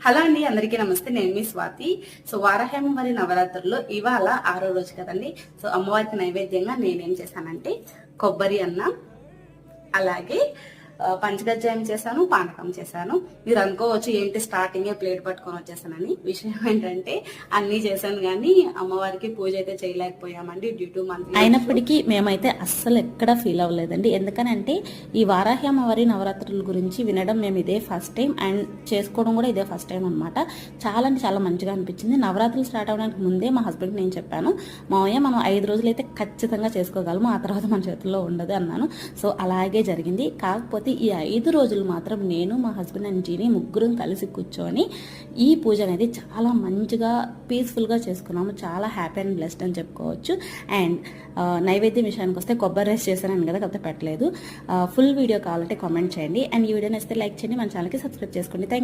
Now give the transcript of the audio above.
Hello అండి, అందరికీ నమస్తే. నేను మీ స్వాతి. సో వారాహి నవరాత్రుల్లో ఇవాళ 6వ రోజు కదండి. సో అమ్మవారికి నైవేద్యంగా నేనేం చేశానంటే కొబ్బరి అన్నం, అలాగే పంచగజ్జాయం చేశాను, పానకం చేశాను. మీరు అనుకోవచ్చు ఏంటి స్టార్టింగే ప్లేట్ పట్టుకొని వచ్చేసానని. విషయం ఏంటంటే అన్ని చేశాను కానీ అమ్మవారికి పూజ అయితే చేయలేకపోయామండి డ్యూ టు మంత్. అయినప్పటికీ మేమైతే అస్సలు ఎక్కడ ఫీల్ అవ్వలేదండి. ఎందుకనంటే ఈ వారాహి అమ్మవారి నవరాత్రుల గురించి వినడం మేము ఇదే ఫస్ట్ టైం అండ్ చేసుకోవడం కూడా ఇదే ఫస్ట్ టైం అనమాట. చాలా అంటే చాలా మంచిగా అనిపించింది. నవరాత్రులు స్టార్ట్ అవ్వడానికి ముందే మా హస్బెండ్కి నేను చెప్పాను, మావయ్య మనం 5 రోజులు అయితే ఖచ్చితంగా చేసుకోగలము, ఆ తర్వాత మన చేతుల్లో ఉండదు అన్నాను. సో అలాగే జరిగింది. కాకపోతే ఈ 5 రోజులు మాత్రం నేను, మా హస్బెండ్ అండ్ జీని ముగ్గురం కలిసి కూర్చొని ఈ పూజ అనేది చాలా మంచిగా పీస్ఫుల్గా చేసుకున్నాము. చాలా హ్యాపీ అండ్ బ్లెస్డ్ అని చెప్పుకోవచ్చు. అండ్ నైవేద్యం విషయానికి వస్తే కొబ్బరి రైస్ చేశాను కదా, కాకపోతే పెట్టలేదు. ఫుల్ వీడియో కావాలంటే కామెంట్ చేయండి. అండ్ ఈ వీడియోని వస్తే లైక్ చేయండి, మన ఛానల్కి సబ్స్క్రైబ్ చేసుకోండి. Thank you.